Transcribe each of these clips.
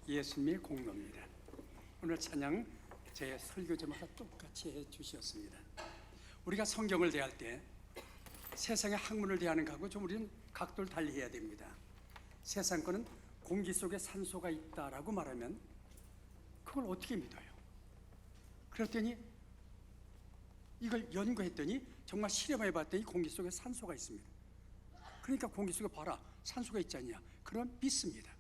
예수님의 공로입니다. 오늘 찬양 제 설교 제목과 똑같이 해주셨습니다. 우리가 성경을 대할 때 세상의 학문을 대하는 것하고 좀 우리는 각도를 달리해야 됩니다. 세상 거는 공기 속에 산소가 있다라고 말하면 그걸 어떻게 믿어요? 그랬더니 이걸 연구했더니 정말 실험해 봤더니 공기 속에 산소가 있습니다. 그러니까 공기 속에 봐라, 산소가 있지 않냐? 그럼 믿습니다.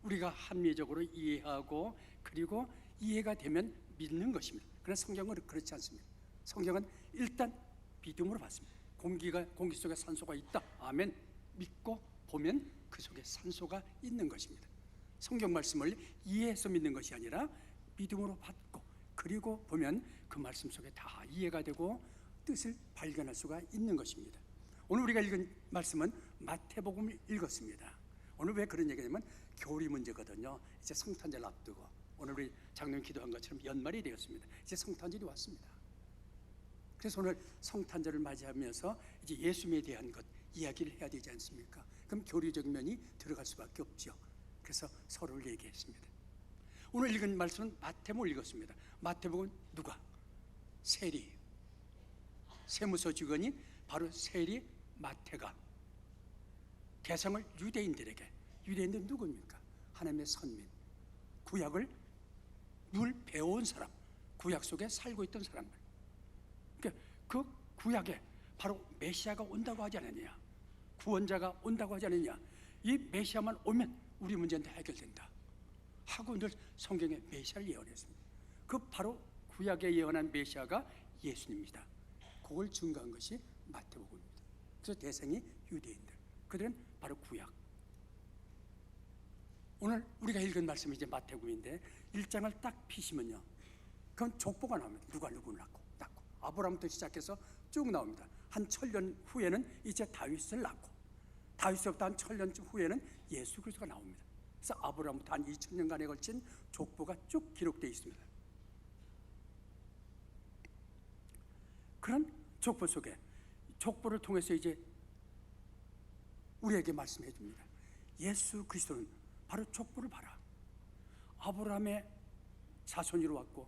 우리가 합리적으로 이해하고 그리고 이해가 되면 믿는 것입니다. 그러나 성경은 그렇지 않습니다. 성경은 일단 믿음으로 받습니다. 공기 속에 산소가 있다, 아멘. 믿고 보면 그 속에 산소가 있는 것입니다. 성경 말씀을 이해해서 믿는 것이 아니라 믿음으로 받고 그리고 보면 그 말씀 속에 다 이해가 되고 뜻을 발견할 수가 있는 것입니다. 오늘 우리가 읽은 말씀은 마태복음을 읽었습니다. 오늘 왜 그런 얘기냐면 교리 문제거든요. 이제 성탄절 앞두고 오늘 우리 장로님 기도한 것처럼 연말이 되었습니다. 이제 성탄절이 왔습니다. 그래서 오늘 성탄절을 맞이하면서 이제 예수님에 대한 것 이야기를 해야 되지 않습니까? 그럼 교리적 면이 들어갈 수밖에 없죠. 그래서 서로를 얘기했습니다. 오늘 읽은 말씀은 마태복음을 읽었습니다. 마태복음은 누가? 세리, 세무서 직원인 바로 세리 마태가 개성을 유대인들에게, 유대인들은 누굽니까? 하나님의 선민, 구약을 늘 배워온 사람, 구약 속에 살고 있던 사람들. 그러니까 그 구약에 바로 메시아가 온다고 하지 않았냐, 구원자가 온다고 하지 않았냐, 이 메시아만 오면 우리 문제는 다 해결된다 하고 늘 성경에 메시아를 예언했습니다. 그 바로 구약에 예언한 메시아가 예수님입니다. 그걸 증거한 것이 마태복음입니다. 그래서 대상이 유대인들, 그들은 바로 구약. 오늘 우리가 읽은 말씀이 이제 마태복음인데 1장을 딱 피시면요, 그럼 족보가 나옵니다. 누가 누구를 낳고 아브라함부터 시작해서 쭉 나옵니다. 한 1000년 후에는 이제 다윗을 낳고, 다윗으로부터 한 1000년 후에는 예수 그리스도가 나옵니다. 그래서 아브라함부터 한 2000년간에 걸친 족보가 쭉 기록되어 있습니다. 그런 족보 속에 족보를 통해서 이제 우리에게 말씀해 줍니다. 예수 그리스도는 바로 족보를 봐라, 아브라함의 자손으로 왔고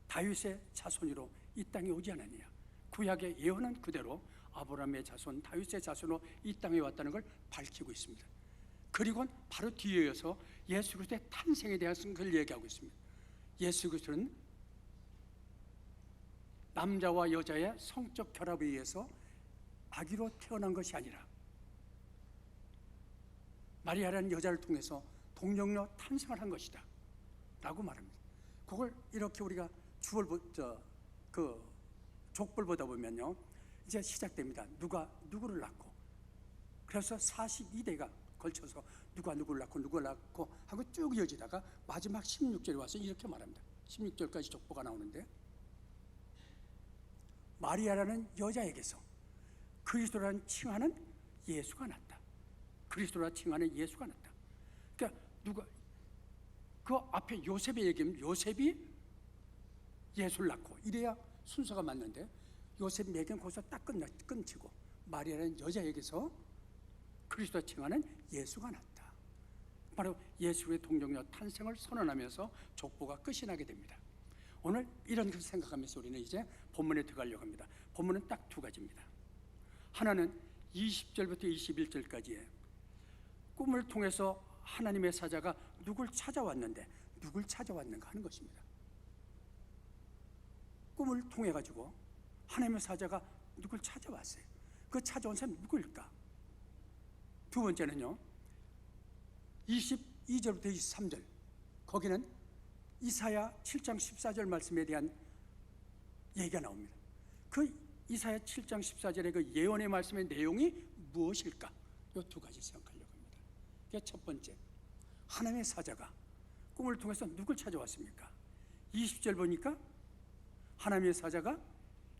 다윗의 자손으로 이 땅에 오지 않았느냐. 구약의 예언은 그대로 아브라함의 자손, 다윗의 자손으로 이 땅에 왔다는 걸 밝히고 있습니다. 그리고 바로 뒤에 이어서 예수 그리스도의 탄생에 대해서 그걸 얘기하고 있습니다. 예수 그리스도는 남자와 여자의 성적 결합에 의해서 아기로 태어난 것이 아니라 마리아라는 여자를 통해서 동정녀 탄생을 한 것이다 라고 말합니다. 그걸 이렇게 우리가 그 족보를 보다 보면요, 이제 시작됩니다. 누가 누구를 낳고, 그래서 42대가 걸쳐서 누가 누구를 낳고 하고 쭉 이어지다가 마지막 16절에 와서 이렇게 말합니다. 16절까지 족보가 나오는데, 마리아라는 여자에게서 그리스도라는 칭하는 예수가 났다. 그리스도라 칭하는 예수가 났다. 그러니까 누가 그 앞에 요셉의 얘기면 요셉이 예수를 낳고 이래야 순서가 맞는데, 요셉 얘기는 거기서 딱 끊치고 마리아라는 여자에게서 그리스도라 칭하는 예수가 났다. 바로 예수의 동정녀 탄생을 선언하면서 족보가 끝이 나게 됩니다. 오늘 이런 것을 생각하면서 우리는 이제 본문에 들어가려고 합니다. 본문은 딱 두 가지입니다. 하나는 20절부터 21절까지의 꿈을 통해서 하나님의 사자가 누굴 찾아왔는데 누굴 찾아왔는가 하는 것입니다. 꿈을 통해 가지고 하나님의 사자가 누굴 찾아왔어요. 그 찾아온 사람이 누구일까? 두 번째는요, 22절부터 23절, 거기는 이사야 7장 14절 말씀에 대한 얘기가 나옵니다. 그 이사야 7장 14절의 그 예언의 말씀의 내용이 무엇일까? 이 두 가지 생각하려고 합니다. 첫 번째, 하나님의 사자가 꿈을 통해서 누굴 찾아왔습니까? 20절 보니까 하나님의 사자가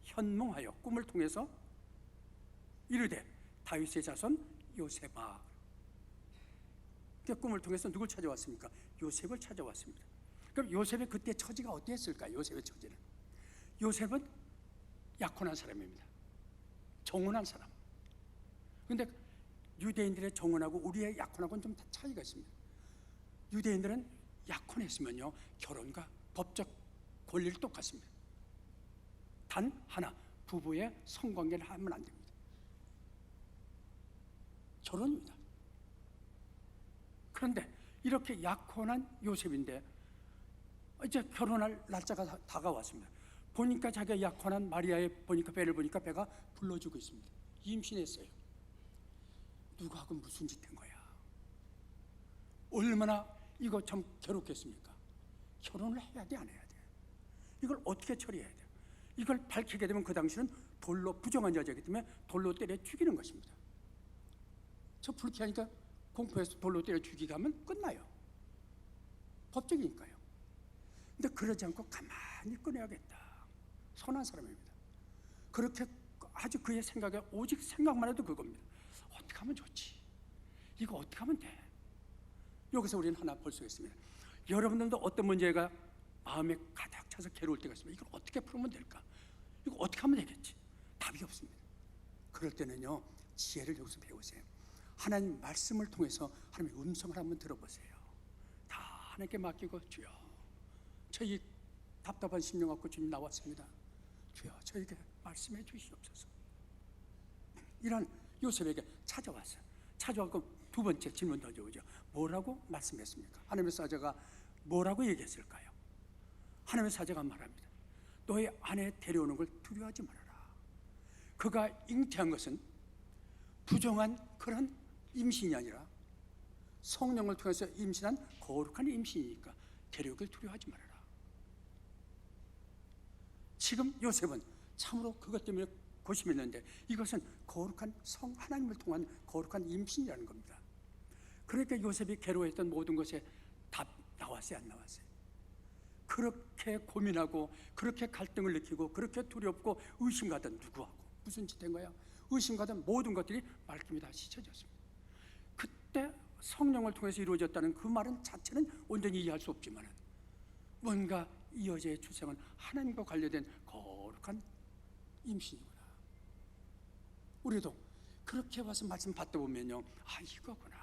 현몽하여 꿈을 통해서 이르되 다윗의 자손 요셉아. 꿈을 통해서 누굴 찾아왔습니까? 요셉을 찾아왔습니다. 그럼 요셉의 그때 처지가 어땠을까? 요셉의 처지는, 요셉은 약혼한 사람입니다. 정혼한 사람. 그런데 유대인들의 정혼하고 우리의 약혼하고는 좀 차이가 있습니다. 유대인들은 약혼했으면요 결혼과 법적 권리를 똑같습니다. 단 하나, 부부의 성관계를 하면 안 됩니다. 결혼입니다. 그런데 이렇게 약혼한 요셉인데 이제 결혼할 날짜가 다가왔습니다. 보니까 자기가 약혼한 마리아의 보니까 배를 보니까 배가 불러주고 있습니다. 임신했어요. 누구하고 무슨 짓 한 거야? 얼마나 이거 참 괴롭겠습니까? 결혼을 해야 돼, 안 해야 돼? 이걸 어떻게 처리해야 돼? 이걸 밝히게 되면 그 당시는 돌로, 부정한 여자이기 때문에 돌로 때려 죽이는 것입니다. 저 불쾌하니까 공포해서 돌로 때려 죽이게 하면 끝나요. 법적이니까요. 근데 그러지 않고 가만히 꺼내야겠다. 선한 사람입니다. 그렇게 아주 그의 생각에 오직 생각만 해도 그겁니다. 어떻게 하면 좋지? 이거 어떻게 하면 돼? 여기서 우리는 하나 볼 수 있습니다. 여러분들도 어떤 문제가 마음에 가득 차서 괴로울 때가 있습니다. 이걸 어떻게 풀면 될까? 이거 어떻게 하면 되겠지? 답이 없습니다. 그럴 때는요 지혜를 여기서 배우세요. 하나님 말씀을 통해서 하나님의 음성을 한번 들어보세요. 다 하나님께 맡기고 주여 저희 답답한 심령 갖고 주님 나왔습니다. 주여 저에게 말씀해 주시옵소서. 이런 요셉에게 찾아왔어요. 찾아왔고 두 번째 질문 던져오죠. 뭐라고 말씀했습니까? 하나님의 사자가 뭐라고 얘기했을까요? 하나님의 사자가 말합니다. 너의 아내 데려오는 걸 두려워하지 말아라. 그가 잉태한 것은 부정한 그런 임신이 아니라 성령을 통해서 임신한 거룩한 임신이니까 데려오길 두려워하지 말아라. 지금 요셉은 참으로 그것 때문에 고심했는데 이것은 거룩한 하나님을 통한 거룩한 임신이라는 겁니다. 그러니까 요셉이 괴로워했던 모든 것에 답 나왔어요, 안 나왔어요? 그렇게 고민하고 그렇게 갈등을 느끼고 그렇게 두렵고 의심가던 누구하고 무슨 짓 된 거야? 의심가던 모든 것들이 말끔히 다 씻어졌습니다. 그때 성령을 통해서 이루어졌다는 그 말은 자체는 온전히 이해할 수 없지만 뭔가 이 여자의 출생은 하나님과 관련된 거룩한 임신이구나. 우리도 그렇게 와서 말씀 받다 보면요, 아 이거구나,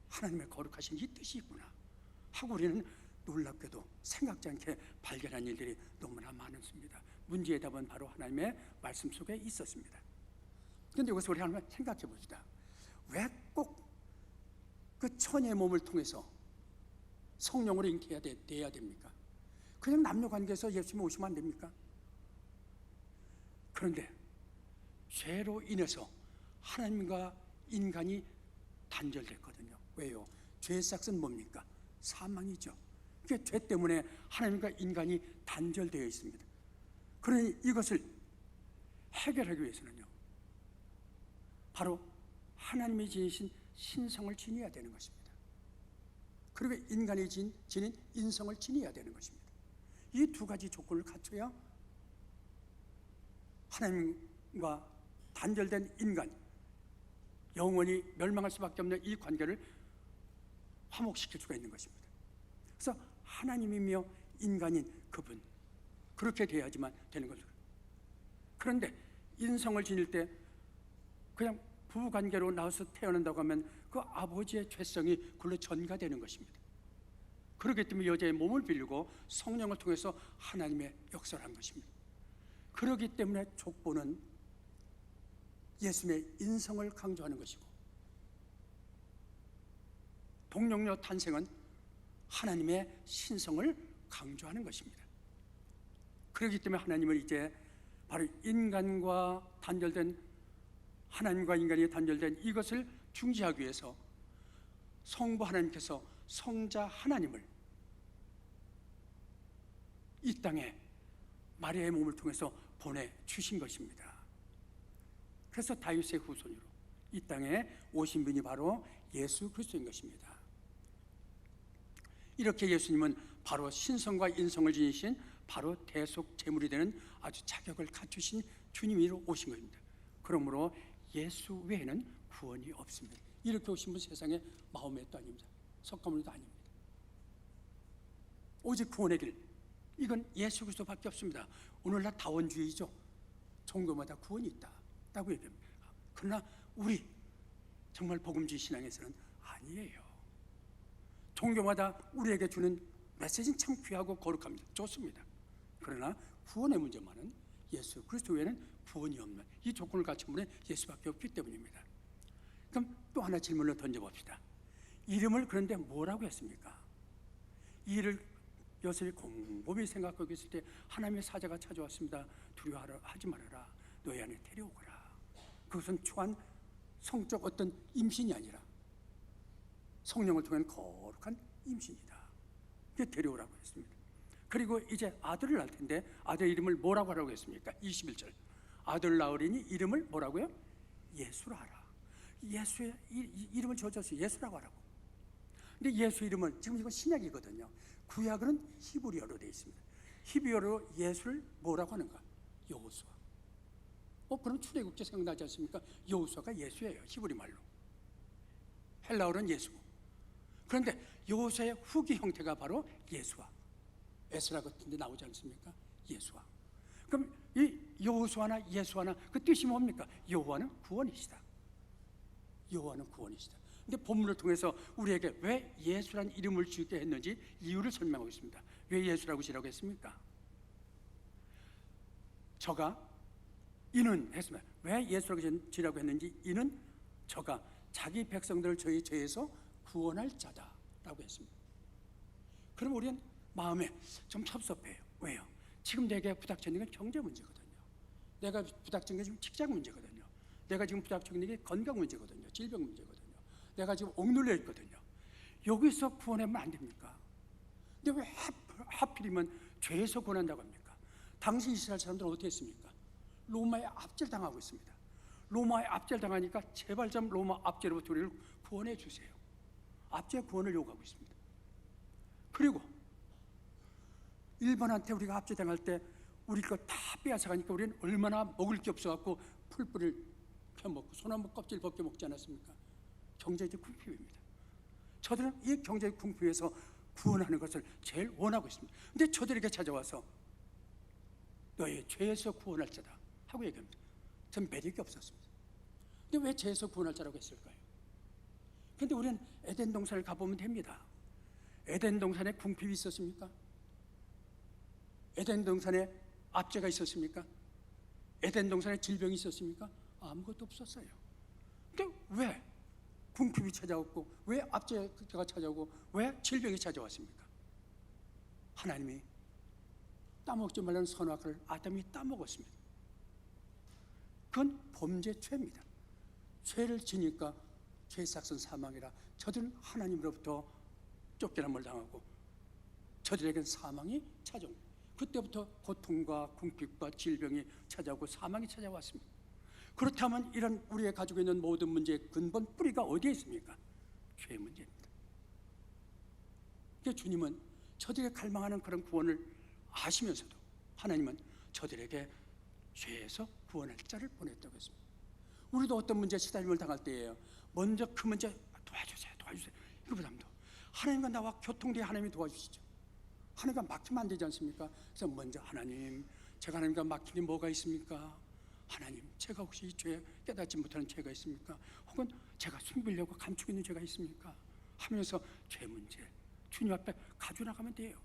하나님의 거룩하신 이 뜻이 있구나 하고 우리는 놀랍게도 생각지 않게 발견한 일들이 너무나 많습니다. 문제의 답은 바로 하나님의 말씀 속에 있었습니다. 그런데 여기서 우리 한번 생각해 봅시다. 왜 꼭 그 처녀의 몸을 통해서 성령으로 잉태해야 됩니까? 그냥 남녀 관계에서 예수님 오시면 안 됩니까? 그런데 죄로 인해서 하나님과 인간이 단절됐거든요. 왜요? 죄의 싹은 뭡니까? 사망이죠. 그게 죄 때문에 하나님과 인간이 단절되어 있습니다. 그러니 이것을 해결하기 위해서는요, 바로 하나님이 지니신 신성을 지녀야 되는 것입니다. 그리고 인간이 지닌 인성을 지녀야 되는 것입니다. 이 두 가지 조건을 갖춰야 하나님과 단절된 인간, 영원히 멸망할 수밖에 없는 이 관계를 화목시킬 수가 있는 것입니다. 그래서 하나님이며 인간인 그분, 그렇게 돼야지만 되는 거죠. 그런데 인성을 지닐 때 그냥 부부관계로 나와서 태어난다고 하면 그 아버지의 죄성이 그걸로 전가되는 것입니다. 그렇기 때문에 여자의 몸을 빌리고 성령을 통해서 하나님의 역사를 한 것입니다. 그렇기 때문에 족보는 예수님의 인성을 강조하는 것이고 동령녀 탄생은 하나님의 신성을 강조하는 것입니다. 그렇기 때문에 하나님은 이제 바로 인간과 단절된, 하나님과 인간이 단절된 이것을 중지하기 위해서 성부 하나님께서 성자 하나님을 이 땅에 마리아의 몸을 통해서 보내주신 것입니다. 그래서 다윗의 후손으로 이 땅에 오신 분이 바로 예수 그리스도인 것입니다. 이렇게 예수님은 바로 신성과 인성을 지니신 바로 대속 제물이 되는 아주 자격을 갖추신 주님으로 오신 것입니다. 그러므로 예수 외에는 구원이 없습니다. 이렇게 오신 분 세상에 마음에도 아닙니다. 석가모니도 아닙니다. 오직 구원의 길, 이건 예수 그리스도밖에 없습니다. 오늘날 다원주의죠. 종교마다 구원이 있다고 얘기합니다. 그러나 우리 정말 복음주의 신앙에서는 아니에요. 종교마다 우리에게 주는 메시지는 참 귀하고 거룩합니다. 좋습니다. 그러나 구원의 문제만은 예수 그리스도 외에는 구원이 없는 이 조건을 갖춘 분은 예수밖에 없기 때문입니다. 그럼 또 하나 질문을 던져봅시다. 이름을 그런데 뭐라고 했습니까? 이 일을 요셉이 곰곰이 생각하고 있을 때 하나님의 사자가 찾아왔습니다. 두려워하지 말아라. 너희 안에 데려오거라. 그것은 초한 성적 어떤 임신이 아니라 성령을 통한 거룩한 임신이다. 이게 데려오라고 했습니다. 그리고 이제 아들을 낳을 텐데 아들 이름을 뭐라고 하라고 했습니까? 21절 아들 낳으리니 이름을 뭐라고요? 예수라 하라. 예수의 이름을 지어줬어요. 예수라고 하라고. 근데 예수 이름은 지금 이건 신약이거든요. 구약은 히브리어로 되어 있습니다. 히브리어로 예수를 뭐라고 하는가? 여호수아. 그럼 출애굽기 생각나지 않습니까? 여호수아가 예수예요. 히브리 말로. 헬라어는 예수고. 그런데 여호수아의 후기 형태가 바로 예수아. 에스라 같은 데 나오지 않습니까? 예수아. 그럼 이 여호수아나 예수아나 그 뜻이 뭡니까? 여호와는 구원이시다. 여호와는 구원이시다. 근데 본문을 통해서 우리에게 왜 예수란 이름을 지게 했는지 이유를 설명하고 있습니다. 왜 예수라고 지라고 했습니까? 저가 이는 했습니다. 왜 예수라고 지라고 했는지 이는 저가 자기 백성들을 저희 죄에서 구원할 자다라고 했습니다. 그럼 우리는 마음에 좀 섭섭해요. 왜요? 지금 내게 부닥치는 게 경제 문제거든요. 내가 부닥치는 게 지금 직장 문제거든요. 내가 지금 부닥치는 게 건강 문제거든요. 질병 문제거든요. 내가 지금 억눌려 있거든요. 여기서 구원하면 안 됩니까? 근데 왜 하필이면 죄에서 구원한다고 합니까? 당시 이스라엘 사람들은 어떻게 했습니까? 로마에 압제당하고 있습니다. 로마에 압제당하니까 제발 좀 로마 압제로부터 우리를 구원해 주세요. 압제 구원을 요구하고 있습니다. 그리고 일본한테 우리가 압제당할 때 우리 거 다 빼앗아가니까 우리는 얼마나 먹을 게 없어갖고 풀뿌리를 펴먹고 소나무 껍질 벗겨 먹지 않았습니까? 경제적 궁핍입니다. 저들은 이 경제적 궁핍에서 구원하는 것을 제일 원하고 있습니다. 근데 저들에게 찾아와서 너희 죄에서 구원할 자다 하고 얘기합니다. 전 매력이 없었습니다. 근데 왜 죄에서 구원할 자라고 했을까요? 근데 우리는 에덴 동산을 가보면 됩니다. 에덴 동산에 궁핍이 있었습니까? 에덴 동산에 압제가 있었습니까? 에덴 동산에 질병이 있었습니까? 아무것도 없었어요. 근데 왜 궁핍이 찾아왔고 왜 압제가 찾아오고 왜 질병이 찾아왔습니까? 하나님이 따먹지 말라는 선악을 아담이 따먹었습니다. 그건 범죄 죄입니다. 죄를 지니까 죄의 삭은 사망이라 저들은 하나님으로부터 쫓겨남을 당하고 저들에겐 사망이 찾아옵니다. 그때부터 고통과 궁핍과 질병이 찾아오고 사망이 찾아왔습니다. 그렇다면 이런 우리가 가지고 있는 모든 문제의 근본 뿌리가 어디에 있습니까? 죄의 문제입니다. 그러니까 주님은 저들에게 갈망하는 그런 구원을 아시면서도 하나님은 저들에게 죄에서 구원할 자를 보냈다고 했습니다. 우리도 어떤 문제에 시달림을 당할 때에요. 먼저 그 문제 도와주세요. 이거보다도 하나님과 나와 교통되어 하나님이 도와주시죠. 하나님과 막히면 안 되지 않습니까? 그래서 먼저 하나님, 제가 하나님과 막힌 게 뭐가 있습니까? 하나님, 제가 혹시 이 죄 깨닫지 못하는 죄가 있습니까? 혹은 제가 숨기려고 감추고 있는 죄가 있습니까? 하면서 죄 문제 주님 앞에 가져나가면 돼요.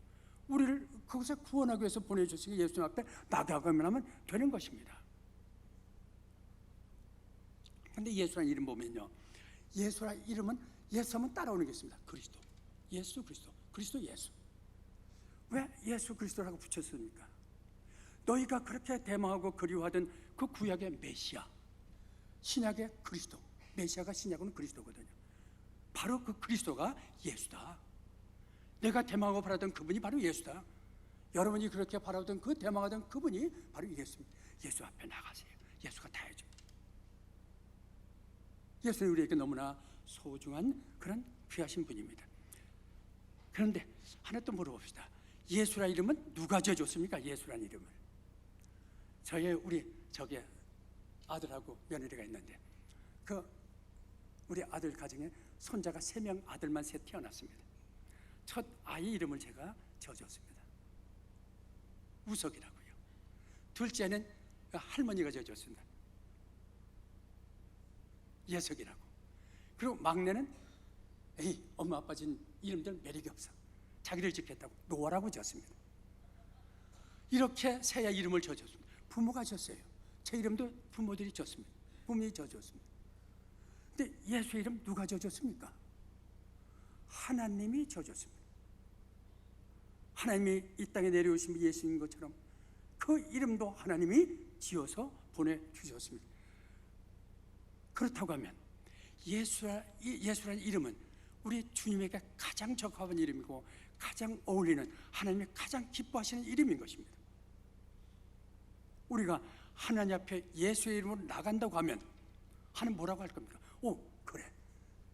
우리를 그것에 구원하기 위해서 보내주시기 예수님 앞에 나가면 하면 되는 것입니다. 그런데 예수라는 이름 보면요, 예수라는 이름은 예수하면 따라오는 게 있습니다. 그리스도, 예수 그리스도, 그리스도 예수. 왜 예수 그리스도라고 붙였습니까? 너희가 그렇게 대망하고 그리워하던 그 구약의 메시아, 신약의 그리스도, 메시아가 신약은 그리스도거든요. 바로 그 그리스도가 예수다. 내가 대망하고 바라던 그분이 바로 예수다. 여러분이 그렇게 바라던 그 대망하던 그분이 바로 예수입니다. 예수 앞에 나가세요. 예수가 다 해줍니다. 예수는 우리에게 너무나 소중한 그런 귀하신 분입니다. 그런데 하나 또 물어봅시다. 예수라 이름은 누가 지어줬습니까? 예수란 이름을. 저기 아들하고 며느리가 있는데 그 우리 아들 가정에 손자가 3명 아들만 셋 태어났습니다. 첫 아이 이름을 제가 지어줬습니다. 우석이라고요. 둘째는 할머니가 지어줬습니다. 예석이라고. 그리고 막내는 엄마 아빠 진 이름들 매력이 없어. 자기를 짓겠다고 노아라고 지었습니다. 이렇게 새야 이름을 지어줬습니다. 부모가 지었어요. 제 이름도 부모들이 지었습니다. 부모님이 지어줬습니다. 근데 예수의 이름 누가 지어줬습니까? 하나님이 지어줬습니다. 하나님이 이 땅에 내려오신 예수인 것처럼 그 이름도 하나님이 지어서 보내주셨습니다. 그렇다고 하면 예수라는 이름은 우리 주님에게 가장 적합한 이름이고 가장 어울리는, 하나님이 가장 기뻐하시는 이름인 것입니다. 우리가 하나님 앞에 예수의 이름으로 나간다고 하면 하나님 뭐라고 할 겁니까? 오, 그래,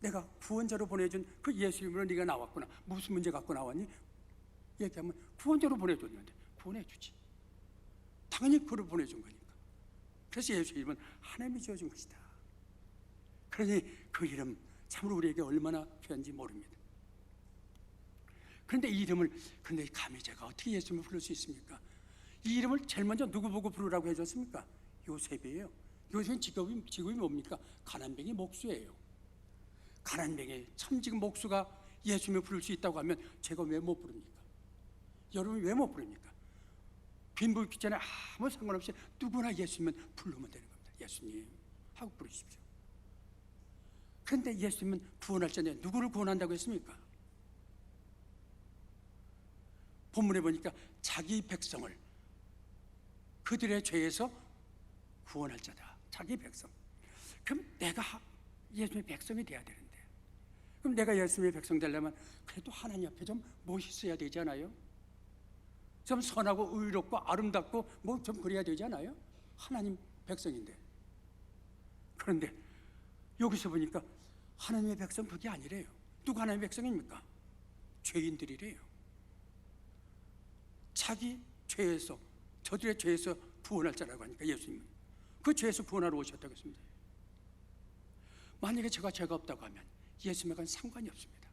내가 구원자로 보내준 그 예수 이름으로 네가 나왔구나. 무슨 문제 갖고 나왔니? 얘기하면 구원자로 보내줬는데 구원해주지. 당연히 그를 보내준 거니까. 그래서 예수 이름은 하나님이 지어준 것이다. 그러니 그 이름 참으로 우리에게 얼마나 귀한지 모릅니다. 그런데 이 이름을, 그런데 감히 제가 어떻게 예수님을 부를 수 있습니까? 이 이름을 제일 먼저 누구 보고 부르라고 해줬습니까? 요셉이에요. 요셉은 직업이 뭡니까? 가난뱅이 목수예요. 가난뱅이 천직 목수가 예수님을 부를 수 있다고 하면 제가 왜 못 부릅니까? 여러분이 왜 못 부릅니까? 빈부 있기 전에 아무 상관없이 누구나 예수님은 부르면 되는 겁니다. 예수님 하고 부르십시오. 그런데 예수님은 구원할 전에 누구를 구원한다고 했습니까? 본문에 보니까 자기 백성을 그들의 죄에서 구원할 자다. 자기 백성. 그럼 내가 예수님의 백성이 돼야 되는데, 그럼 내가 예수님의 백성 되려면 그래도 하나님 앞에 좀 멋있어야 되지 않아요? 좀 선하고 의롭고 아름답고 뭐 좀 그래야 되지 않아요? 하나님 백성인데. 그런데 여기서 보니까 하나님의 백성 그게 아니래요. 누가 하나님의 백성입니까? 죄인들이래요. 자기 죄에서, 저들의 죄에서 구원할 자라고 하니까 예수님은 그 죄에서 구원하러 오셨다고 했습니다. 만약에 제가 죄가 없다고 하면 예수님과는 상관이 없습니다.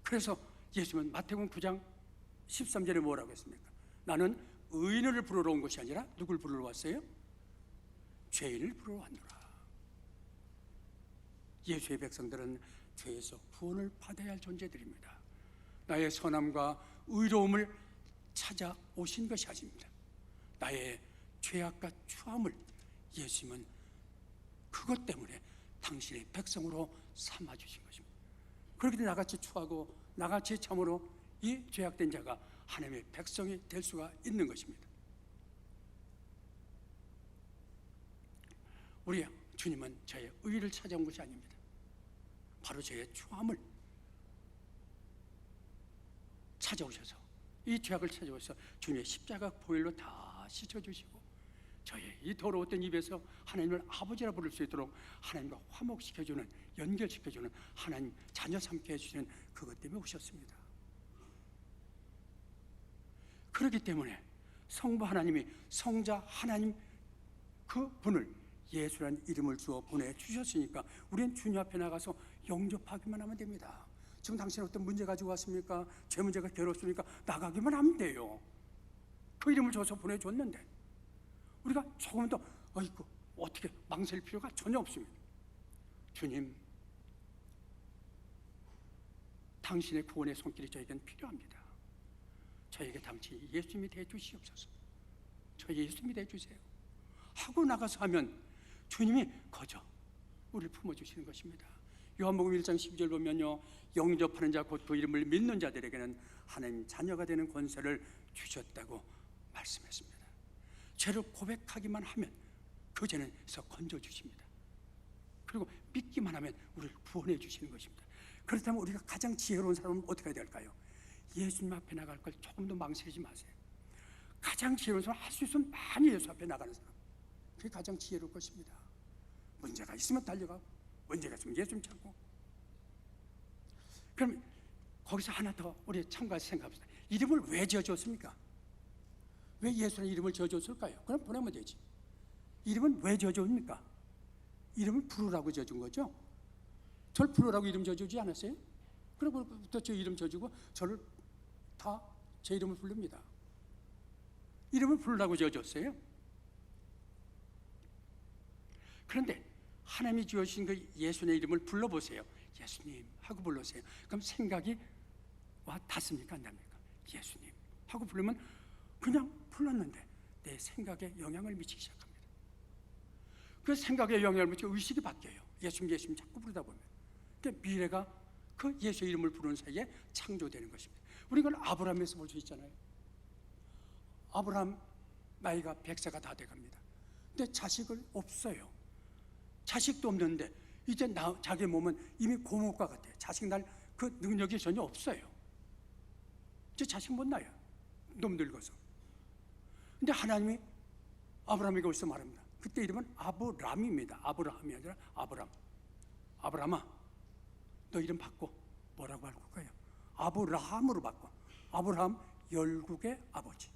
그래서 예수님은 마태복음 9장 13절에 뭐라고 했습니까? 나는 의인을 부르러 온 것이 아니라 누굴 부르러 왔어요? 죄인을 부르러 왔노라. 예수의 백성들은 죄에서 구원을 받아야 할 존재들입니다. 나의 선함과 의로움을 찾아오신 것이 아닙니다. 나의 죄악과 추함을 예수님은 그것 때문에 당신의 백성으로 삼아주신 것입니다. 그렇기 때문에 나같이 추하고 나같이 참으로 이 죄악된 자가 하나님의 백성이 될 수가 있는 것입니다. 우리 주님은 저의 의를 찾아온 것이 아닙니다. 바로 저의 추함을 찾아오셔서, 이 죄악을 찾아오셔서 주님의 십자가 보혈로 다 씻어주시고 저의 이 더러웠던 입에서 하나님을 아버지라 부를 수 있도록 하나님과 화목시켜주는, 연결시켜주는, 하나님 자녀 삼게 해주시는 그것 때문에 오셨습니다. 그렇기 때문에 성부 하나님이, 성자 하나님 그 분을 예수라는 이름을 주어 보내주셨으니까 우리는 주님 앞에 나가서 영접하기만 하면 됩니다. 지금 당신 어떤 문제 가지고 왔습니까? 죄 문제가 괴롭습니까? 나가기만 하면 돼요. 그 이름을 줘서 보내줬는데 우리가 조금 더 어이구 어떻게 망설 필요가 전혀 없습니다. 주님, 당신의 구원의 손길이 저에겐 필요합니다. 저에게 당신이 예수님이 되어주시옵소서. 저 예수님이 되어주세요 하고 나가서 하면 주님이 거저 우리를 품어주시는 것입니다. 요한복음 1장 12절 보면요, 영접하는 자 곧 그 이름을 믿는 자들에게는 하나님 자녀가 되는 권세를 주셨다고 말씀했습니다. 죄를 고백하기만 하면 그 죄에서 건져주십니다. 그리고 믿기만 하면 우리를 구원해 주시는 것입니다. 그렇다면 우리가 가장 지혜로운 사람은 어떻게 해야 될까요? 예수님 앞에 나갈 걸 조금 더 망설이지 마세요. 가장 지혜로운 사람, 할 수 있으면 많이 예수 앞에 나가는 사람, 그게 가장 지혜로울 것입니다. 문제가 있으면 달려가고, 문제가 있으면 예수님 찾고. 그럼 거기서 하나 더 우리 참가해서 생각합시다. 이름을 왜 지어줬습니까? 왜 예수는 이름을 지어줬을까요? 그럼 보내면 되지. 이름은 왜 지어줍니까? 이름을 부르라고 지어준 거죠. 저를 부르라고 이름 지어주지 않았어요? 그러고부터 저 이름 지어주고 저를 다 제 이름을 부릅니다. 이름을 부르라고 지어줬어요. 그런데 하나님이 지어주신 그 예수의 이름을 불러보세요. 예수님 하고 불러세요. 그럼 생각이 와 닿습니까? 안 닿습니까? 예수님 하고 부르면 그냥 불렀는데 내 생각에 영향을 미치기 시작합니다. 그 생각에 영향을 미치고 의식이 바뀌어요. 예수님 예수님 자꾸 부르다 보면 미래가 그 예수의 이름을 부르는 사이에 창조되는 것입니다. 우리가 아브라함에서 볼 수 있잖아요. 아브라함 나이가 100세가 다 돼갑니다. 근데 자식을 없어요. 자식도 없는데 이제 자기 몸은 이미 고목과 같아요. 자식 날 그 능력이 전혀 없어요. 이제 자식 못 낳아요. 너무 늙어서. 근데 하나님이 아브라함에게 어디서 말합니다. 그때 이름은 아브람입니다. 아브라함이 아니라 아브람. 아브람아, 너 이름 바꿔. 뭐라고 할 거예요? 아브라함으로 바꿔. 아브라함 열국의 아버지.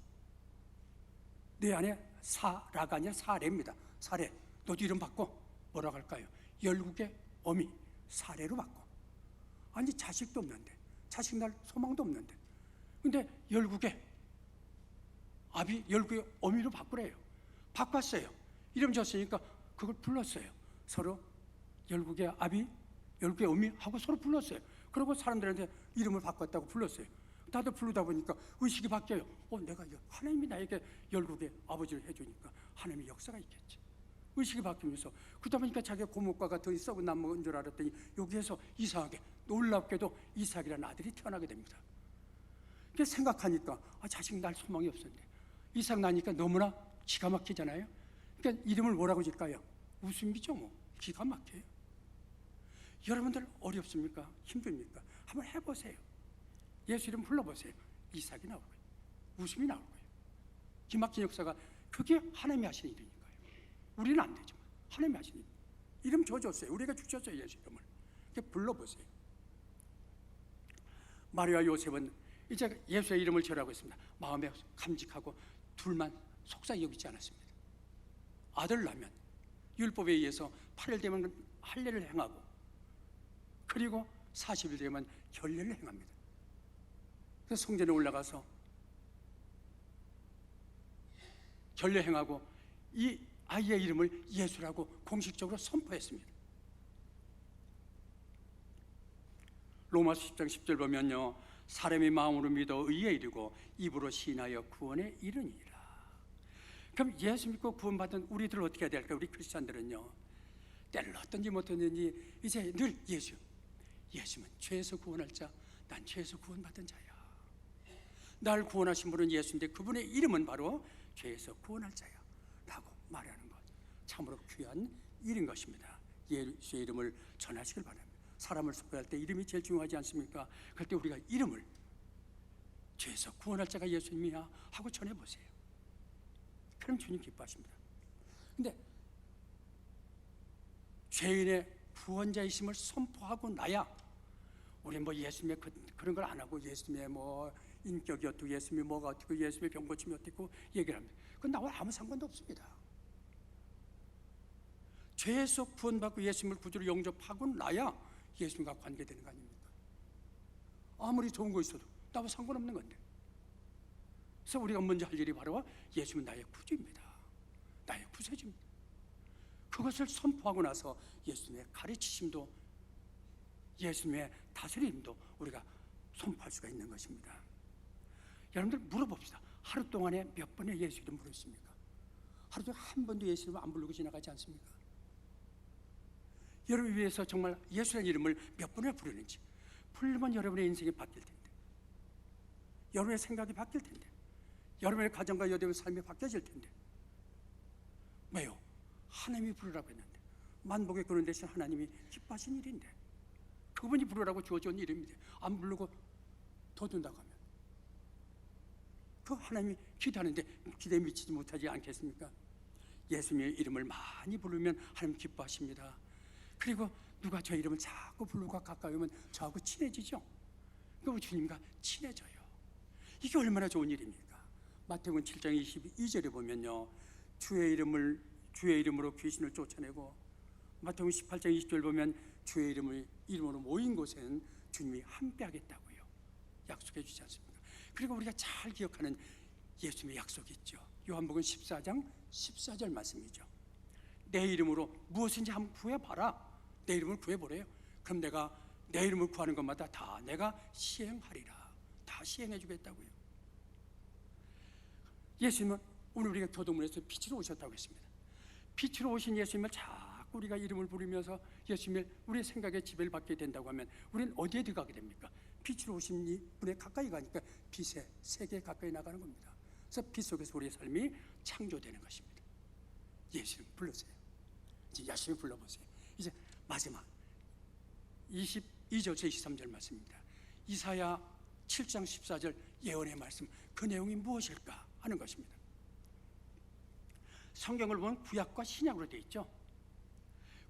내 안에 사라가 아니라 사레입니다. 사레. 너도 이름 바꿔. 뭐라고 할까요? 열국의 어미. 사레로 바꿔. 아니 자식도 없는데, 자식 날 소망도 없는데, 근데 열국의 아비, 열국의 어미로 바꾸래요. 바꿨어요. 이름 줬으니까 그걸 불렀어요. 서로 열국의 아비, 열국의 어미 하고 서로 불렀어요. 그리고 사람들한테 이름을 바꿨다고 불렀어요. 다들 부르다 보니까 의식이 바뀌어요. 내가 하나님이 나에게 열국의 아버지를 해주니까 하나님의 역사가 있겠지. 의식이 바뀌면서 그러다 보니까 자기가 고목과 같은 썩은 나무인 줄 알았더니 여기에서 이상하게 놀랍게도 이삭이라는 아들이 태어나게 됩니다. 그렇게 생각하니까 자식 날 소망이 없었는데 이삭 나니까 너무나 기가 막히잖아요. 그러니까 이름을 뭐라고 질까요? 웃음이죠 뭐. 기가 막혀요. 여러분들 어렵습니까? 힘듭니까? 한번 해보세요. 예수 이름 불러보세요. 이삭이 나올 거예요. 웃음이 나올 거예요. 기막힌 역사가 그게 하나님이 하신 일이니까요. 우리는 안 되지만 하나님이 하신 일. 이름 줘줬어요. 우리가 주셨어요. 예수 이름을. 이렇게 불러보세요. 마리아 요셉은 이제 예수의 이름을 절하고 있습니다. 마음에 감직하고 둘만 속삭이 여기지 않았습니다. 아들 낳으면 율법에 의해서 8일 되면 할례를 행하고 그리고 40일 되면 결례를 행합니다. 그래서 성전에 올라가서 결례 행하고 이 아이의 이름을 예수라고 공식적으로 선포했습니다. 로마서 10장 10절 보면요, 사람이 마음으로 믿어 의에 이르고 입으로 시인하여 구원에 이르니라. 그럼 예수 믿고 구원받은 우리들 어떻게 해야 될까요? 우리 크리스찬들은요, 때를 어떤지 못했는지 이제 늘 예수는 죄에서 구원할 자, 난 죄에서 구원받은 자야. 날 구원하신 분은 예수인데 그분의 이름은 바로 죄에서 구원할 자야 라고 말하는 것, 참으로 귀한 일인 것입니다. 예수의 이름을 전하시길 바랍니다. 사람을 소개할 때 이름이 제일 중요하지 않습니까? 그럴 때 우리가 이름을 죄에서 구원할 자가 예수님이야 하고 전해보세요. 그럼 주님 기뻐하십니다. 근데 죄인의 구원자이심을 선포하고 나야 우리 뭐 예수님의 그런 걸 안 하고 예수님의 뭐 인격이 어떻고 예수님이 뭐가 어떻고 예수님의 병 고침이 어떻고 얘기를 합니다. 그건 나와 아무 상관도 없습니다. 죄에서 구원받고 예수님을 구주로 영접하고 나야 예수님과 관계되는 거 아닙니까? 아무리 좋은 거 있어도 나와 상관없는 건데. 그래서 우리가 먼저 할 일이 바로 예수는 나의 구주입니다. 나의 구세주입니다. 그것을 선포하고 나서 예수님의 가르치심도 예수님의 다스림도 우리가 선포할 수가 있는 것입니다. 여러분들 물어봅시다. 하루 동안에 몇 번의 예수 이름 부르십니까? 하루 동안 한 번도 예수 이름 안 부르고 지나가지 않습니까? 여러분 위해서 정말 예수라는 이름을 몇 번을 부르는지 부르면 여러분의 인생이 바뀔 텐데, 여러분의 생각이 바뀔 텐데, 여러분의 가정과 여러분의 삶이 바뀌어질 텐데. 왜요? 하나님이 부르라고 했는데, 만복의 근원 되신 하나님이 기뻐하신 일인데, 그분이 부르라고 주어진 일입니다. 안 부르고 둬둔다고 하면 그 하나님이 기도하는데 기대에 미치지 못하지 않겠습니까? 예수님의 이름을 많이 부르면 하나님 기뻐하십니다. 그리고 누가 저 이름을 자꾸 부르고 가까이 오면 저하고 친해지죠. 그리고 주님과 친해져요. 이게 얼마나 좋은 일입니까? 마태복음 7장 22절에 보면요, 주의 이름으로 귀신을 쫓아내고, 마태복음 18장 20절 보면 주의 이름으로 모인 곳에는 주님이 함께 하겠다고요 약속해 주지 않습니까? 그리고 우리가 잘 기억하는 예수님의 약속이 있죠. 요한복음 14장 14절 말씀이죠. 내 이름으로 무엇인지 한번 구해봐라. 내 이름을 구해보래요. 그럼 내가 내 이름을 구하는 것마다 다 내가 시행하리라. 다 시행해 주겠다고요. 예수님은 오늘 우리가 교동문에서 빛으로 오셨다고 했습니다. 빛으로 오신 예수님을 자꾸 우리가 이름을 부르면서 예수님을 우리의 생각에 지배를 받게 된다고 하면 우리는 어디에 들어가게 됩니까? 빛으로 오신 이 분에 가까이 가니까 빛의 세계에 가까이 나가는 겁니다. 그래서 빛 속에서 우리의 삶이 창조되는 것입니다. 예수님 불러세요. 이제 예수님 불러보세요. 이제 마지막 22절에서 23절 말씀입니다. 이사야 7장 14절 예언의 말씀, 그 내용이 무엇일까 하는 것입니다. 성경을 보면 구약과 신약으로 되어 있죠.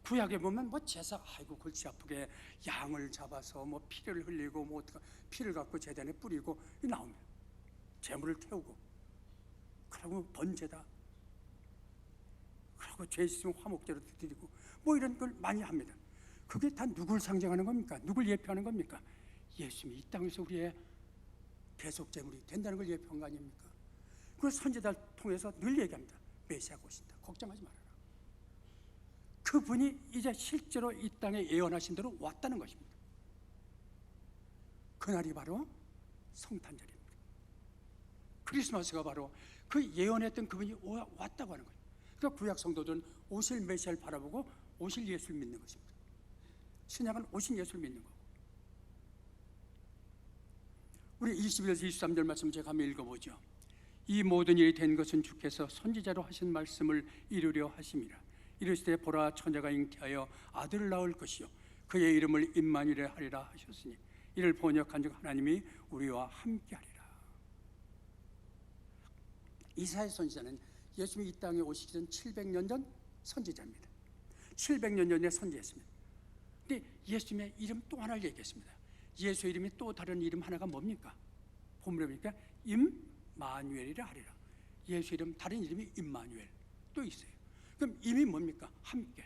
구약에 보면 뭐 제사, 아이고 골치 아프게 양을 잡아서 뭐 피를 흘리고 뭐 피를 갖고 제단에 뿌리고 나옵니다. 제물을 태우고, 그리고 번제다, 그리고 죄 있으면 화목제로 드리고 뭐 이런 걸 많이 합니다. 그게 다 누굴 상징하는 겁니까? 누굴 예표하는 겁니까? 예수님이 이 땅에서 우리의 대속 제물이 된다는 걸 예표한 거 아닙니까? 그걸 선지자를 통해서 늘 얘기합니다. 메시아가 오신다. 걱정하지 말아라. 그분이 이제 실제로 이 땅에 예언하신 대로 왔다는 것입니다. 그날이 바로 성탄절입니다. 크리스마스가 바로 그 예언했던 그분이 왔다고 하는 거예요. 그러니까 구약 성도들은 오실 메시아를 바라보고 오실 예수를 믿는 것입니다. 신약은 오신 예수를 믿는 거고. 우리 21절에서 23절 말씀 제가 한번 읽어보죠. 이 모든 일이 된 것은 주께서 선지자로 하신 말씀을 이루려 하심이라. 이르시되 보라, 처녀가 잉태하여 아들을 낳을 것이요 그의 이름을 임마누엘 하리라 하셨으니 이를 번역한즉 하나님이 우리와 함께하리라. 이사야 선지자는 예수님이 이 땅에 오시기 전 700년 전 선지자입니다. 700년 전에 선지했습니다. 근데 예수님의 이름 또 하나를 얘기했습니다. 예수의 이름이 또 다른 이름 하나가 뭡니까? 본문에 보니까 임마누엘이라 하리라. 예수 이름 다른 이름이 임마누엘 또 있어요. 그럼 임이 뭡니까? 함께.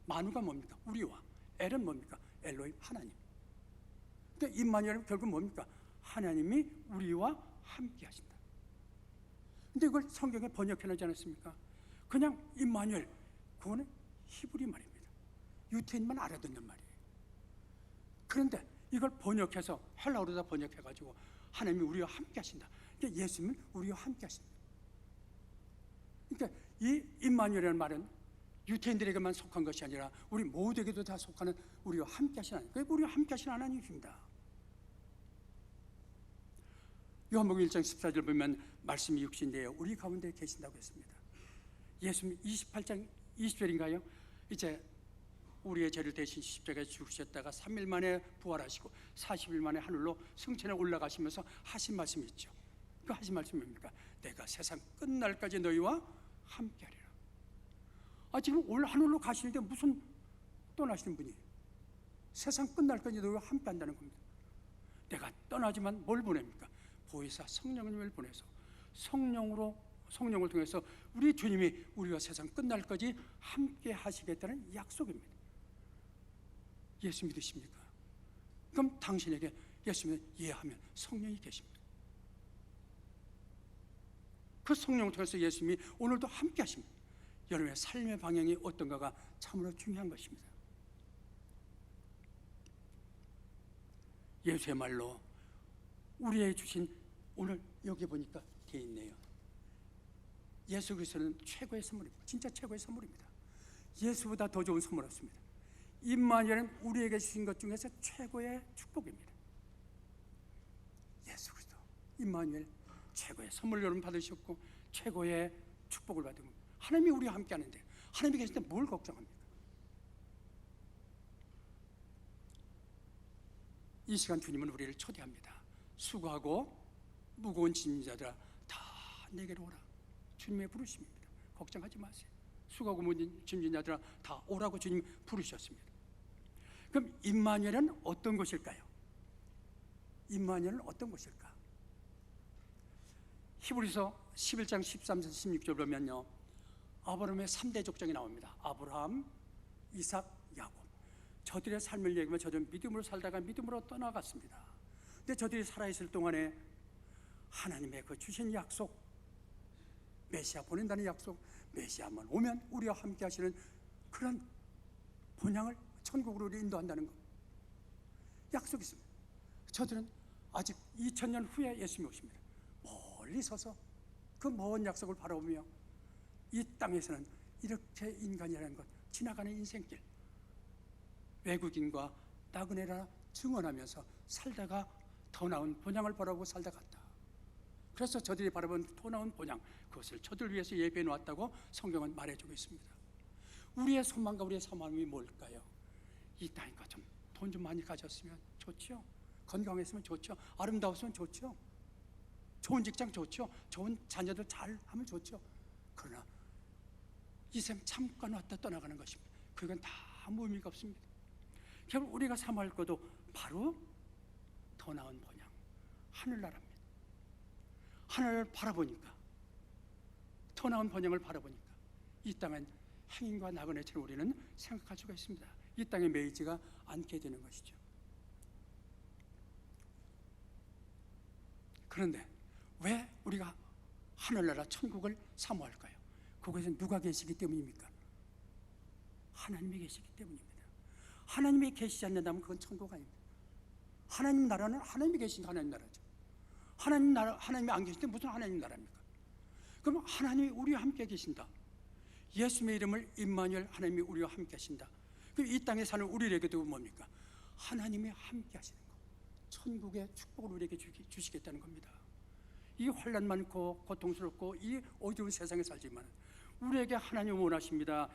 마누가 뭡니까? 우리와. 엘은 뭡니까? 엘로힘, 하나님. 그러니까 임마누엘은 결국 뭡니까? 하나님이 우리와 함께 하신다. 근데 이걸 성경에 번역해놓지 않았습니까? 그냥 임마누엘, 그거는 히브리 말입니다. 유태인만 알아듣는 말이에요. 그런데 이걸 번역해서 헬라어로다 번역해가지고 하나님이 우리와 함께 하신다. 그러니까 예수님은 우리와 함께 하신다. 그러니까 이 임마누엘이라는 말은 유태인들에게만 속한 것이 아니라 우리 모두에게도 다 속하는 우리와 함께 하시는 하나님. 그러니까 우리와 함께 하시는 하나님이십니다. 요한복음 1장 14절 보면 말씀이 육신되어 우리 가운데 계신다고 했습니다. 예수님 28장 20절인가요? 이제 우리의 죄를 대신 십자가에 죽으셨다가 3일 만에 부활하시고 40일 만에 하늘로 승천에 올라가시면서 하신 말씀이 있죠. 그 하신 말씀이 뭡니까? 내가 세상 끝날까지 너희와 함께하리라. 지금 올 하늘로 가시는데 무슨 떠나시는 분이에요? 세상 끝날까지 너희와 함께한다는 겁니다. 내가 떠나지만 뭘 보냅니까? 보혜사 성령님을 보내서 성령을 통해서 우리 주님이 우리와 세상 끝날까지 함께 하시겠다는 약속입니다. 예수 믿으십니까? 그럼 당신에게 예수님을 이해하면 성령이 계십니다. 그 성령을 통해서 예수님이 오늘도 함께 하십니다. 여러분의 삶의 방향이 어떤가가 참으로 중요한 것입니다. 예수의 말로 우리에게 주신, 오늘 여기 보니까 되어 있네요. 예수 그리스도는 최고의 선물입니다. 진짜 최고의 선물입니다. 예수보다 더 좋은 선물 없습니다. 임마누엘은 우리에게 주신 것 중에서 최고의 축복입니다. 예수 그리스도 임마누엘 최고의 선물 여러분 받으셨고 최고의 축복을 받은 겁니다. 하나님이 우리와 함께 하는데 하나님이 계실 때 뭘 걱정합니까? 이 시간 주님은 우리를 초대합니다. 수고하고 무거운 짐진 자들아 다 내게로 오라. 주님의 부르심입니다. 걱정하지 마세요. 수고하고 무거운 짐진 자들아 다 오라고 주님 부르셨습니다. 그럼 임마누엘은 어떤 것일까요? 임마누엘은 어떤 것일까? 히브리서 11장 13절 16절 보면요, 아브라함의 3대 족장이 나옵니다. 아브라함, 이삭, 야곱. 저들의 삶을 얘기하면 저들은 믿음으로 살다가 믿음으로 떠나갔습니다. 근데 저들이 살아있을 동안에 하나님의 그 주신 약속, 메시아 보낸다는 약속, 메시아만 오면 우리와 함께 하시는 그런 본향을 천국으로 인도한다는 것. 약속이 있습니다. 저들은 아직 2000년 후에 예수님이 오십니다. 멀리 서서 그 먼 약속을 바라보며 이 땅에서는 이렇게 인간이라는 것, 지나가는 인생길, 외국인과 나그네라 증언하면서 살다가 더 나은 본향을 바라보고 살다 갔다. 그래서 저들이 바라본 더 나은 본향, 그것을 저들 위해서 예배해 놓았다고 성경은 말해주고 있습니다. 우리의 소망과 우리의 소망이 뭘까요? 이 땅이니까 좀 돈 좀 많이 가졌으면 좋죠. 건강했으면 좋죠. 아름다웠으면 좋죠. 좋은 직장 좋죠. 좋은 자녀들 잘 하면 좋죠. 그러나 이 셈 잠깐 왔다 떠나가는 것입니다. 그건 다 아무 의미가 없습니다. 결국 우리가 삼할 것도 바로 더 나은 본향, 하늘나라입니다. 하늘을 바라보니까, 더 나은 본향을 바라보니까 이 땅은 행인과 나그네처럼 우리는 생각할 수가 있습니다. 이 땅에 매이지가 않게 되는 것이죠. 그런데 왜 우리가 하늘나라 천국을 사모할까요? 그곳에 누가 계시기 때문입니까? 하나님이 계시기 때문입니다. 하나님이 계시지 않는다면 그건 천국 아닙니다. 하나님 나라는 하나님이 계신 하나님 나라죠. 하나님 나라, 하나님이 안 계실 때 무슨 하나님 나라입니까? 그럼 하나님이 우리와 함께 계신다. 예수님의 이름을 임마누엘, 하나님이 우리와 함께 하신다. 그럼 이 땅에 사는 우리에게도 뭡니까? 하나님이 함께 하시는 것, 천국의 축복을 우리에게 주시겠다는 겁니다. 이 환난 많고 고통스럽고 이 어두운 세상에 살지만 우리에게 하나님이 원하십니다.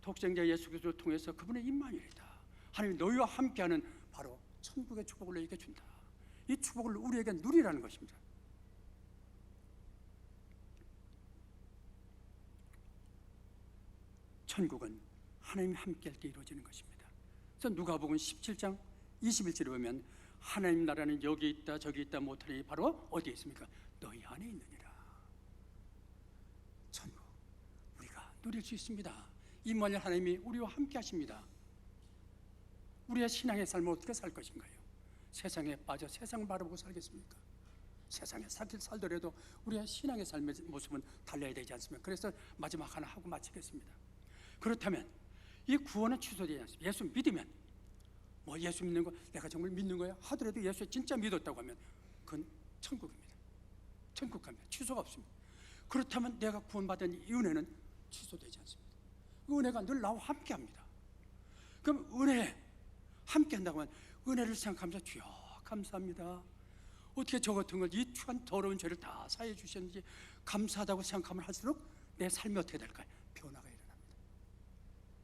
독생자 예수 그리스도를 통해서 그분의 임마누엘이다. 하나님이 너희와 함께하는 바로 천국의 축복을 너희에게 준다. 이 축복을 우리에게 누리라는 것입니다. 천국은 하나님이 함께할 때 이루어지는 것입니다. 그래서 누가복음 17장 21절에 보면 하나님 나라는 여기 있다 저기 있다 못하니 바로 어디에 있습니까? 너희 안에 있느니라. 천국 우리가 누릴 수 있습니다. 임마누엘 하나님이 우리와 함께 하십니다. 우리의 신앙의 삶을 어떻게 살 것인가요? 세상에 빠져 세상을 바라보고 살겠습니까? 세상에 살더라도 우리의 신앙의 삶의 모습은 달라야 되지 않습니까? 그래서 마지막 하나 하고 마치겠습니다. 그렇다면 이 구원은 취소되지 않습니다. 예수 믿으면 뭐 예수 믿는 거 내가 정말 믿는 거야 하더라도 예수 진짜 믿었다고 하면 그건 천국입니다. 천국 갑니다. 취소가 없습니다. 그렇다면 내가 구원받은 이 은혜는 취소되지 않습니다. 은혜가 늘 나와 함께합니다. 그럼 은혜 함께한다고 하면 은혜를 생각하면서 주여 감사합니다. 어떻게 저 같은 걸 이 추한 더러운 죄를 다 사해 주셨는지 감사하다고 생각하면 할수록 내 삶이 어떻게 될까요? 변화가 일어납니다.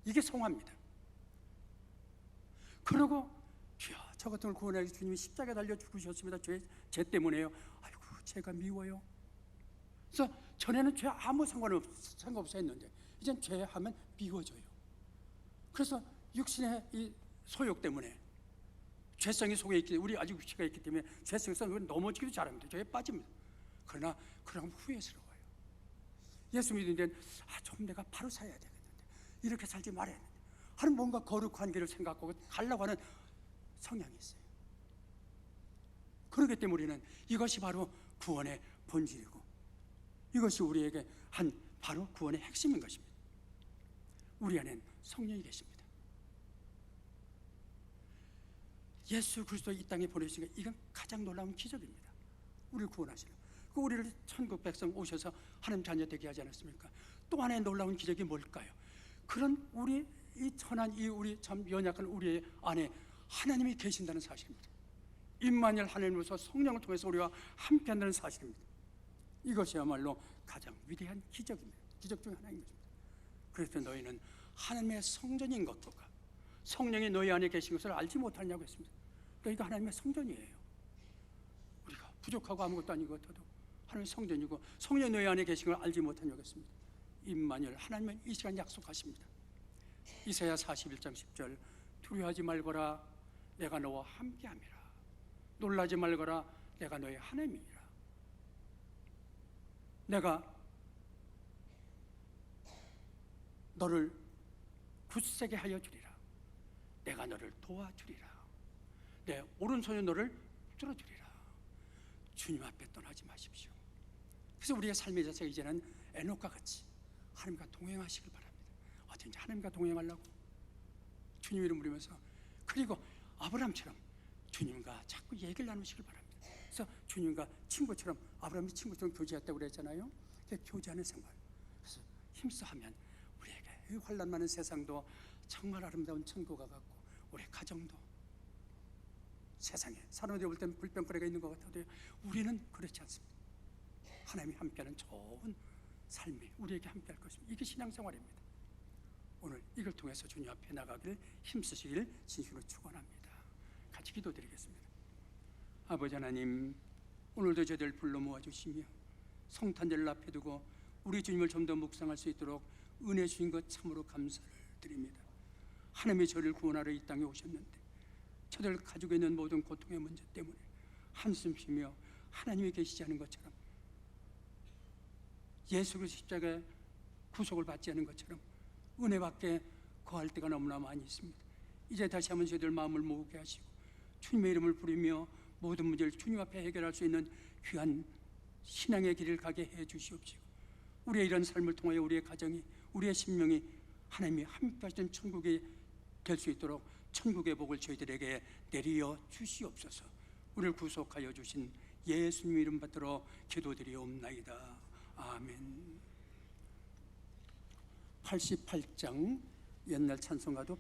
이게 성화입니다. 그러고 주여 저 같은 걸 구원하기 주님이 십자가에 달려 죽으셨습니다. 죄 때문에요. 아이고 죄가 미워요. 그래서 전에는 죄 아무 상관없어 했는데 이젠 죄하면 미워져요. 그래서 육신의 이 소욕 때문에 죄성이 속에 있기 때문에 우리 아직 육체가 있기 때문에 죄성에서 넘어지기도 잘합니다. 죄에 빠집니다. 그러나 그러면 후회스러워요. 예수 믿는 데는 좀 내가 바로 살아야 되겠는데 이렇게 살지 말아야 되는데 하는 뭔가 거룩한 길을 생각하고 가려고 하는 성향이 있어요. 그렇기 때문에 우리는 이것이 바로 구원의 본질이고 이것이 우리에게 한 바로 구원의 핵심인 것입니다. 우리 안에는 성령이 계십니다. 예수 그리스도 이 땅에 보내신 것 이건 가장 놀라운 기적입니다. 우리를 구원하시는 그 우리를 천국 백성 오셔서 하나님 자녀 되게 하지 않았습니까? 또 하나의 놀라운 기적이 뭘까요? 그런 우리 이 천한 이 우리 참 연약한 우리 안에 하나님이 계신다는 사실입니다. 임마누엘 하나님으로서 성령을 통해서 우리와 함께한다는 사실입니다. 이것이야말로 가장 위대한 기적입니다. 기적 중 하나인 것입니다. 그래서 너희는 하나님의 성전인 것과 성령이 너희 안에 계신 것을 알지 못하냐고 했습니다. 너희가 하나님의 성전이에요. 우리가 부족하고 아무것도 아닌 것 같아도 하나님의 성전이고 성령이 너희 안에 계신 걸 알지 못하냐고 했습니다. 임마누엘 하나님은 이 시간 약속하십니다. 이사야 41장 10절 두려워하지 말거라 내가 너와 함께함이라 놀라지 말거라 내가 너의 하나님이라 내가 너를 굳세게 하여 주리라 내가 너를 도와주리라 내 오른손에 너를 붙들어주리라. 주님 앞에 떠나지 마십시오. 그래서 우리의 삶의 자세가 이제는 에녹과 같이 하나님과 동행하시길 바랍니다. 어쩐지 하나님과 동행하려고 주님 이름 부르면서 그리고 아브라함처럼 주님과 자꾸 얘기를 나누시길 바랍니다. 그래서 주님과 친구처럼, 아브라함이 친구처럼 교제했다고 그랬잖아요. 교제하는 생활. 그래서 힘써하면 우리에게 이 환난 많은 세상도 정말 아름다운 천국과 같고, 우리 가정도 세상에 사람들이 볼 때는 불평거리가 있는 것 같아도 우리는 그렇지 않습니다. 하나님이 함께하는 좋은 삶이 우리에게 함께할 것입니다. 이게 신앙생활입니다. 오늘 이걸 통해서 주님 앞에 나가기를 힘쓰시길 진심으로 축원합니다. 같이 기도드리겠습니다. 아버지 하나님, 오늘도 저희들 불러 모아주시며 성탄절을 앞에 두고 우리 주님을 좀 더 묵상할 수 있도록 은혜 주신 것 참으로 감사를 드립니다. 하나님이 저를 구원하러 이 땅에 오셨는데 저들 가지고 있는 모든 고통의 문제 때문에 한숨 쉬며 하나님이 계시지 않은 것처럼, 예수 그리스도 십자가에 구속을 받지 않은 것처럼 은혜밖에 거할 때가 너무나 많이 있습니다. 이제 다시 한번 저희들 마음을 모으게 하시고 주님의 이름을 부르며 모든 문제를 주님 앞에 해결할 수 있는 귀한 신앙의 길을 가게 해 주시옵시고, 우리의 이런 삶을 통하여 우리의 가정이, 우리의 심령이 하나님이 함께 하시는 천국이 될 수 있도록 천국의 복을 저희들에게 내리어 주시옵소서. 우리를 구속하여 주신 예수님 이름 받들어 기도드리옵나이다. 아멘. 88장 옛날 찬송가도